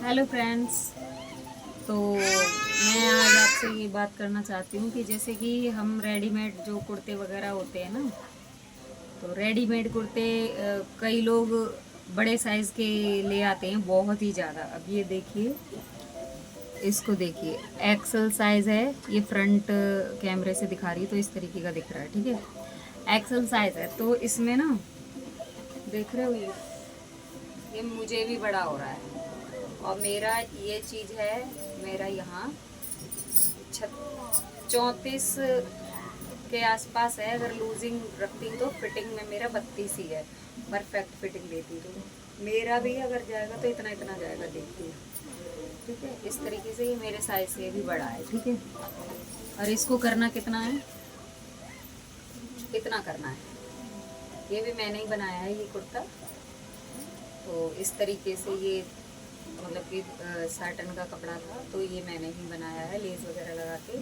Hello friends. तो मैं आज आपसे ये बात करना चाहती हूँ कि जैसे कि हम रेडीमेड जो कुर्ते वगैरह होते हैं ना, तो रेडीमेड कुर्ते कई लोग बड़े साइज़ के ले आते हैं, बहुत ही ज़्यादा। अब ये देखिए, इसको देखिए, एक्सल साइज़ है। ये फ्रंट कैमरे से दिखा रही तो इस तरीके का दिख रहा है, ठीक है। एक्सल साइज़ है तो इसमें ना, देख रहे हो, ये मुझे भी बड़ा हो रहा है। और मेरा ये चीज़ है, मेरा यहाँ 34 के आसपास है। अगर लूजिंग रखती हूँ तो फिटिंग में मेरा 32 ही है। परफेक्ट फिटिंग लेती तो मेरा भी अगर जाएगा तो इतना इतना जाएगा, देखिए, ठीक है। इस तरीके से ये मेरे साइज से भी बड़ा है, ठीक है। और इसको करना कितना है, इतना करना है। ये भी मैंने ही बनाया है ये कुर्ता। तो इस तरीके से ये, मतलब कि साटन का कपड़ा था तो ये मैंने ही बनाया है, लेस वगैरह लगा के।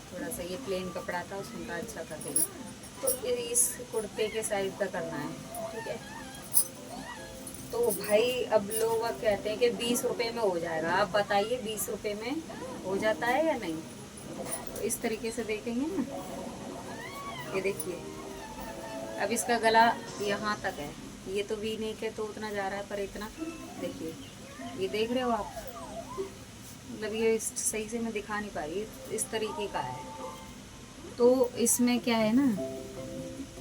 थोड़ा सा ये प्लेन कपड़ा था, उसमें का अच्छा कर देना। तो इस कुर्ते के साइज का करना है, ठीक है। तो भाई अब लोग कहते हैं कि 20 रुपये में हो जाएगा। आप बताइए 20 रुपये में हो जाता है या नहीं। तो इस तरीके से देखेंगे ना, ये देखिए। अब इसका गला यहाँ तक है, ये तो वी नेक है तो उतना जा रहा है, पर इतना देखिए, ये देख रहे हो आप। मतलब ये सही से मैं दिखा नहीं पा रही, इस तरीके का है। तो इसमें क्या है ना,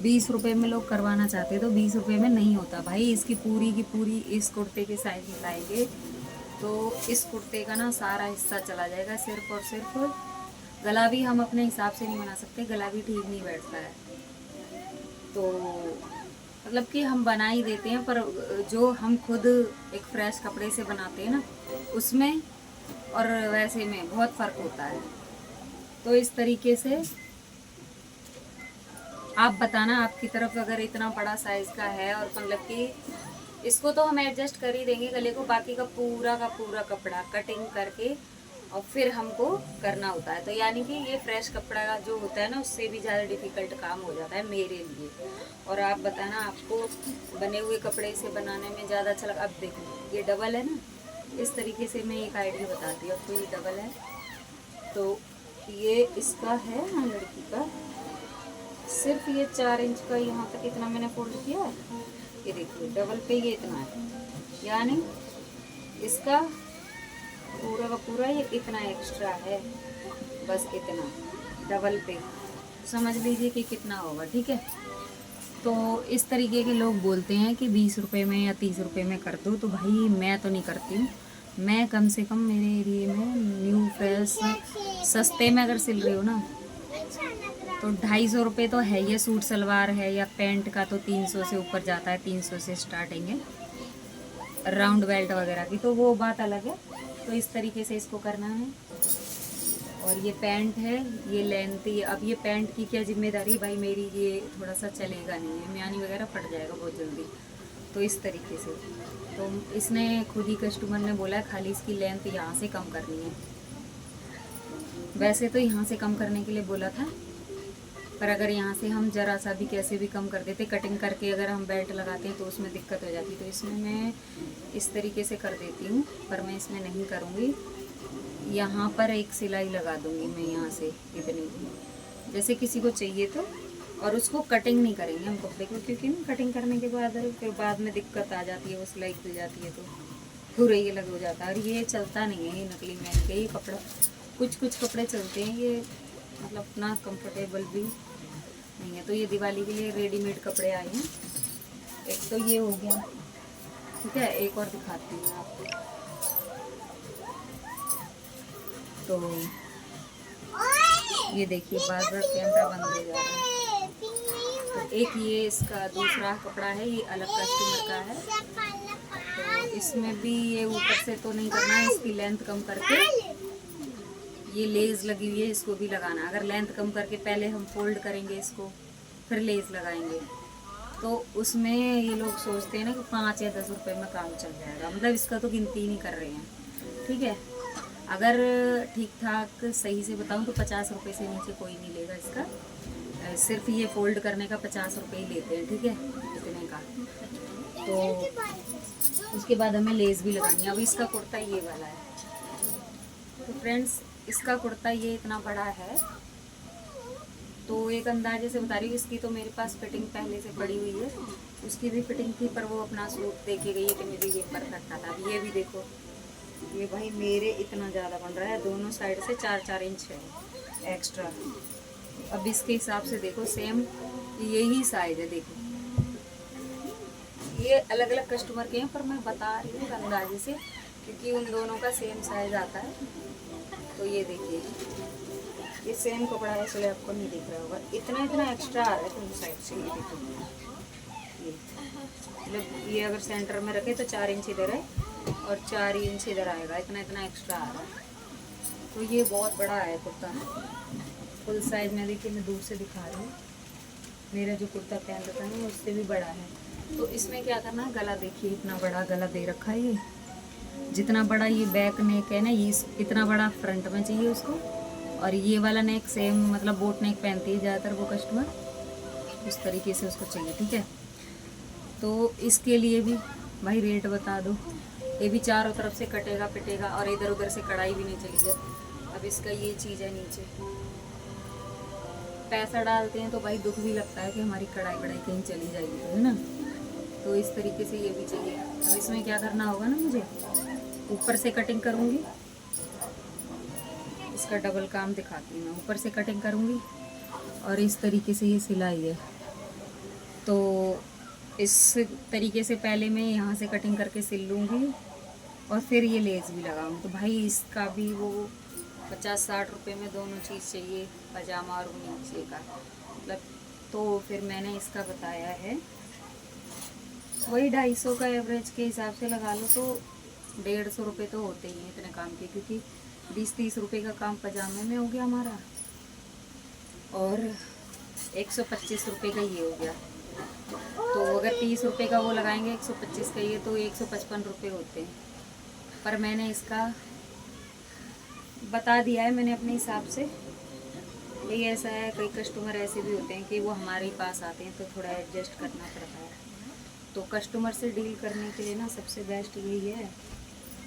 20 रुपये में लोग करवाना चाहते तो 20 रुपये में नहीं होता भाई। इसकी पूरी की पूरी इस कुर्ते के साइज में लाएंगे तो इस कुर्ते का ना सारा हिस्सा चला जाएगा। सिर्फ और सिर्फ गला भी हम अपने हिसाब से नहीं बना सकते, गला भी ठीक नहीं बैठता है। तो मतलब कि हम बना ही देते हैं, पर जो हम खुद एक फ्रेश कपड़े से बनाते हैं ना, उसमें और वैसे में बहुत फ़र्क होता है। तो इस तरीके से आप बताना, आपकी तरफ अगर इतना बड़ा साइज़ का है, और मतलब कि इसको तो हम एडजस्ट कर ही देंगे गले को, बाकी का पूरा कपड़ा कटिंग करके और फिर हमको करना होता है। तो यानी कि ये फ्रेश कपड़ा जो होता है ना, उससे भी ज़्यादा डिफ़िकल्ट काम हो जाता है मेरे लिए। और आप बताना, आपको बने हुए कपड़े से बनाने में ज़्यादा अच्छा लगा। अब देखो, ये डबल है ना, इस तरीके से मैं एक आइडिया बताती हूँ आपको। ये डबल है तो ये इसका है ना, लड़की का सिर्फ ये 4 इंच का यहाँ तक इतना मैंने फोल्ड किया है। ये देखिए, डबल पे ये इतना है, यानी इसका पूरा का पूरा ये इतना एक्स्ट्रा है, बस इतना। डबल पे समझ लीजिए कि कितना होगा, ठीक है। तो इस तरीके के लोग बोलते हैं कि 20 रुपये में या 30 रुपये में कर दो, तो भाई मैं तो नहीं करती हूँ। मैं कम से कम मेरे एरिए में न्यू फ्रेश सस्ते में अगर सिल रही हो ना, तो 250 रुपये तो है। ये सूट सलवार है या पैंट का तो 300 से ऊपर जाता है, 300 से स्टार्टिंग है राउंड बेल्ट वगैरह की, तो वो बात अलग है। तो इस तरीके से इसको करना है। और ये पैंट है, ये लेंथ, ये अब ये पैंट की क्या जिम्मेदारी भाई मेरी, ये थोड़ा सा चलेगा नहीं है, म्यानी वगैरह फट जाएगा बहुत जल्दी। तो इस तरीके से, तो इसने खुद ही, कस्टमर ने बोला खाली इसकी लेंथ यहाँ से कम करनी है। वैसे तो यहाँ से कम करने के लिए बोला था, पर अगर यहाँ से हम ज़रा सा भी कैसे भी कम कर देते, कटिंग करके अगर हम बेल्ट लगाते हैं तो उसमें दिक्कत हो जाती। तो इसमें मैं इस तरीके से कर देती हूँ, पर मैं इसमें नहीं करूँगी। यहाँ पर एक सिलाई लगा दूँगी मैं यहाँ से इतनी, जैसे किसी को चाहिए तो। और उसको कटिंग नहीं करेंगे हम कपड़े को, क्योंकि ना कटिंग करने के बाद फिर बाद में दिक्कत आ जाती है, वो सिलाई खुल जाती है तो पूरा ये लग हो जाता है। और ये चलता नहीं है, ये नकली मैन के ये कपड़ा, कुछ कुछ कपड़े चलते हैं, ये मतलब इतना कंफर्टेबल भी नहीं है। तो ये दिवाली के लिए रेडीमेड कपड़े आए हैं। एक तो ये हो गया, ठीक है। एक और दिखाती हूँ आपको। तो ये देखिए, बार बार कैमरा बंद हो जा रहा है। तो एक ये इसका दूसरा कपड़ा है, ये अलग कस्टमर का है। तो इसमें भी ये ऊपर से तो नहीं करना है, इसकी लेंथ कम करके, ये लेस लगी हुई है, इसको भी लगाना। अगर लेंथ कम करके पहले हम फोल्ड करेंगे इसको, फिर लेस लगाएंगे, तो उसमें ये लोग सोचते हैं ना कि 5 या 10 रुपये में काम चल जाएगा। मतलब इसका तो गिनती ही नहीं कर रहे हैं, ठीक है। अगर ठीक ठाक सही से बताऊं तो 50 रुपये से नीचे कोई नहीं लेगा इसका। सिर्फ ये फोल्ड करने का 50 रुपये ही लेते हैं, ठीक है, इतने का। तो उसके बाद हमें लेस भी लगानी है। अब इसका कुर्ता ये वाला है। तो फ्रेंड्स इसका कुर्ता ये इतना बड़ा है, तो एक अंदाजे से बता रही हूँ। इसकी तो मेरे पास फिटिंग पहले से पड़ी हुई है, उसकी भी फिटिंग थी, पर वो अपना सूट देके गई है कि मेरी ये परफेक्ट आता। अब ये भी देखो, ये भाई मेरे इतना ज़्यादा बन रहा है, दोनों साइड से 4-4 इंच है एक्स्ट्रा। अब इसके हिसाब से देखो, सेम यही साइज है। देखो ये अलग अलग कस्टमर के हैं, पर मैं बता रही हूँ अंदाजे से, क्योंकि उन दोनों का सेम साइज आता है। तो ये देखिए, ये सेम कपड़ा है, इसलिए आपको नहीं दिख रहा होगा, इतना इतना एक्स्ट्रा आ रहा है दोनों साइड से। ये देखो, ये मतलब ये अगर सेंटर में रखे तो 4 इंच इधर है और 4 इंच इधर आएगा, इतना इतना एक्स्ट्रा आ रहा है। तो ये बहुत बड़ा है कुर्ता, फुल साइज में। देखिए मैं दूर से दिखा रही हूँ, मेरा जो कुर्ता पहन रखा है उससे भी बड़ा है। तो इसमें क्या करना है, गला देखिए इतना बड़ा गला दे रखा है। ये जितना बड़ा ये बैक नेक है ना, ये इतना बड़ा फ्रंट में चाहिए उसको। और ये वाला नेक सेम, मतलब बोट नेक पहनती है ज़्यादातर वो कस्टमर, उस तरीके से उसको चाहिए, ठीक है। तो इसके लिए भी भाई रेट बता दो। ये भी चारों तरफ से कटेगा पिटेगा और इधर उधर से कढ़ाई भी नहीं चली जाए। अब इसका ये चीज़ है, नीचे पैसा डालते हैं तो भाई दुख भी लगता है कि हमारी कढ़ाई कहीं चली जाएगी, है ना। तो इस तरीके से ये भी चाहिए। अब इसमें क्या करना होगा ना, मुझे ऊपर से कटिंग करूँगी, इसका डबल काम दिखाती हूँ मैं। ऊपर से कटिंग करूँगी और इस तरीके से ये सिलाई है, तो इस तरीके से पहले मैं यहाँ से कटिंग करके सिल लूँगी और फिर ये लेस भी लगाऊँगी। तो भाई इसका भी वो 50-60 रुपये में दोनों चीज़ चाहिए, पजामा और नीचे का मतलब। तो फिर मैंने इसका बताया है वही 250 का एवरेज के हिसाब से लगा लो, तो 150 रुपये तो होते ही हैं इतने काम के, क्योंकि 20-30 रुपये का काम पजामे में हो गया हमारा और 125 रुपये का ये हो गया। तो अगर 30 रुपये का वो लगाएंगे, 125 का ये, तो 155 रुपये होते हैं। पर मैंने इसका बता दिया है मैंने अपने हिसाब से। ये ऐसा है, कई कस्टमर ऐसे भी होते हैं कि वो हमारे पास आते हैं तो थोड़ा एडजस्ट करना पड़ता है। तो कस्टमर से डील करने के लिए ना सबसे बेस्ट यही है,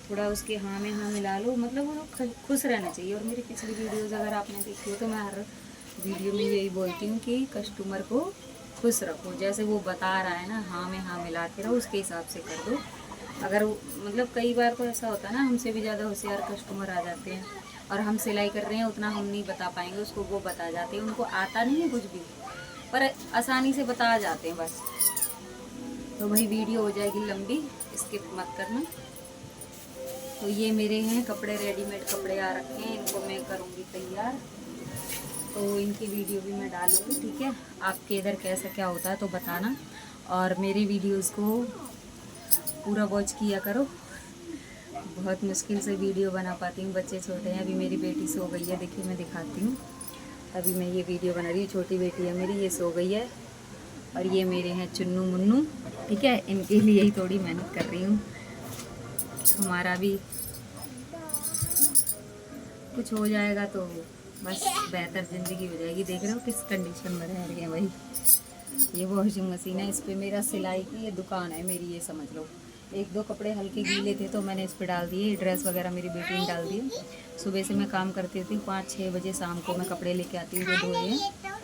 थोड़ा उसके हाँ में हाँ मिला लो, मतलब वो खुश रहना चाहिए। और मेरी पिछली वीडियोज़ अगर आपने देखी हो तो मैं हर वीडियो में यही बोलती हूँ कि कस्टमर को खुश रखो। जैसे वो बता रहा है ना, हाँ में हाँ मिला के रहो, उसके हिसाब से कर दो। अगर मतलब कई बार तो ऐसा होता है ना, हमसे भी ज़्यादा होशियार कस्टमर आ जाते हैं और हम सिलाई कर रहे हैं उतना हम नहीं बता पाएंगे उसको, वो बता जाते हैं। उनको आता नहीं है कुछ भी, पर आसानी से बता जाते हैं बस। तो भाई वीडियो हो जाएगी लंबी, स्किप मत करना। तो ये मेरे हैं कपड़े, रेडीमेड कपड़े आ रखे हैं, इनको मैं करूँगी तैयार, तो इनकी वीडियो भी मैं डालूँगी, ठीक है। आपके इधर कैसा क्या होता है तो बताना, और मेरे वीडियोज़ को पूरा वॉच किया करो। बहुत मुश्किल से वीडियो बना पाती हूँ, बच्चे छोटे हैं। अभी मेरी बेटी सो गई है, देखिए मैं दिखाती हूँ। अभी मैं ये वीडियो बना रही हूँ, छोटी बेटी है मेरी, ये सो गई है। और ये मेरे हैं चुन्नू मुन्नू, ठीक है। इनके लिए ही थोड़ी मेहनत कर रही हूँ, हमारा भी कुछ हो जाएगा तो बस बेहतर ज़िंदगी हो जाएगी। देख रहे हो किस कंडीशन में रह रही है भाई। ये वॉशिंग मशीन है, इस पर मेरा सिलाई की ये दुकान है मेरी, ये समझ लो। 1-2 कपड़े हल्के गीले थे तो मैंने इस पर डाल दिए, ड्रेस वगैरह मेरी बेटी ने डाल दिए। सुबह से मैं काम करती थी, 5-6 बजे शाम को मैं कपड़े लेके आती हूँ, जो धोए हैं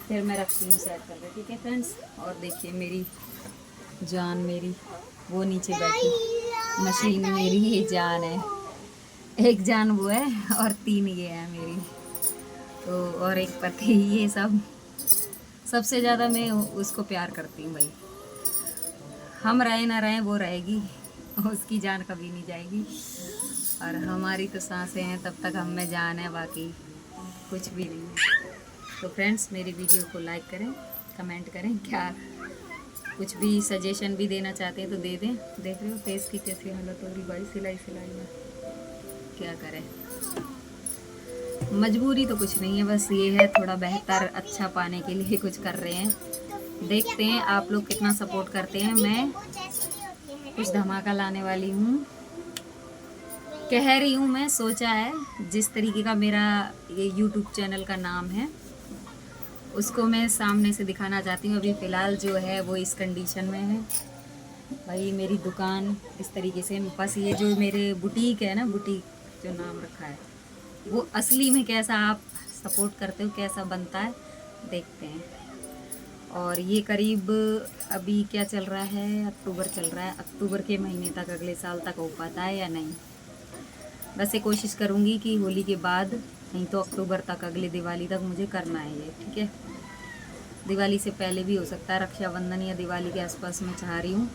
फिर मैं रखती हूँ सेट कर दे, ठीक है फ्रेंड्स। और देखिए मेरी जान, मेरी वो नीचे बैठी, मशीन मेरी ये जान है। एक जान वो है और 3 ये है मेरी, तो और एक पति। ये सब सबसे ज़्यादा मैं उसको प्यार करती हूँ भाई। हम रहे ना रहे वो रहेगी, उसकी जान कभी नहीं जाएगी। और हमारी तो सांसें हैं तब तक हम में जान है, बाकी कुछ भी नहीं है। तो फ्रेंड्स मेरी वीडियो को लाइक करें, कमेंट करें, क्या कुछ भी सजेशन भी देना चाहते हैं तो दे दें। देख रहे हो फेस की कैसी हालत हो रही भाई, सिलाई में क्या करें, मजबूरी तो कुछ नहीं है, बस ये है थोड़ा बेहतर अच्छा पाने के लिए कुछ कर रहे हैं। देखते हैं आप लोग कितना सपोर्ट करते हैं। मैं कुछ धमाका लाने वाली हूँ, कह रही हूँ मैं, सोचा है जिस तरीके का मेरा ये YouTube चैनल का नाम है उसको मैं सामने से दिखाना चाहती हूँ। अभी फ़िलहाल जो है वो इस कंडीशन में है, भाई मेरी दुकान इस तरीके से, बस ये जो मेरे बुटीक है ना, बुटीक जो नाम रखा है, वो असली में कैसा आप सपोर्ट करते हो, कैसा बनता है देखते हैं। और ये करीब अभी क्या चल रहा है, अक्टूबर चल रहा है, अक्टूबर के महीने तक, अगले साल तक हो पाता है या नहीं। वैसे कोशिश करूँगी कि होली के बाद, नहीं तो अक्टूबर तक, अगले दिवाली तक मुझे करना है ये, ठीक है। दिवाली से पहले भी हो सकता है, रक्षाबंधन या दिवाली के आसपास मैं चाह रही हूँ।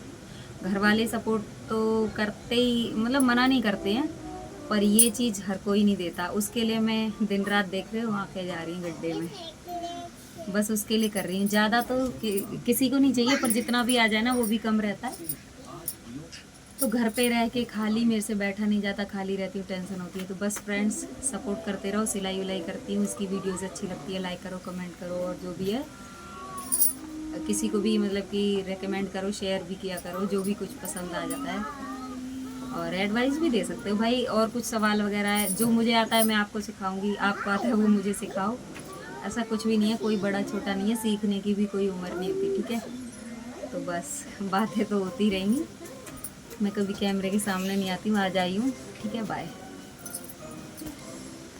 घर वाले सपोर्ट तो करते ही, मतलब मना नहीं करते हैं, पर ये चीज़ हर कोई नहीं देता। उसके लिए मैं दिन रात देख रहे हो आँखें जा रही हैं गड्ढे में, बस उसके लिए कर रही हूँ। ज़्यादा तो किसी को नहीं चाहिए, पर जितना भी आ जाए ना वो भी कम रहता है। तो घर पे रह के खाली मेरे से बैठा नहीं जाता, खाली रहती हूँ, टेंशन होती है। तो बस फ्रेंड्स, सपोर्ट करते रहो। सिलाई उलाई करती हूँ, इसकी वीडियोस अच्छी लगती है लाइक करो, कमेंट करो, और जो भी है किसी को भी मतलब कि रेकमेंड करो, शेयर भी किया करो, जो भी कुछ पसंद आ जाता है। और एडवाइस भी दे सकते हो भाई, और कुछ सवाल वगैरह है, जो मुझे आता है मैं आपको सिखाऊंगी, आपको आता है वो मुझे सिखाओ। ऐसा कुछ भी नहीं है, कोई बड़ा छोटा नहीं है, सीखने की भी कोई उम्र नहीं होती, ठीक है। तो बस बातें तो होती रहेंगी, मैं कभी कैमरे के सामने नहीं आती हूँ, आज आई हूँ, ठीक है, बाय।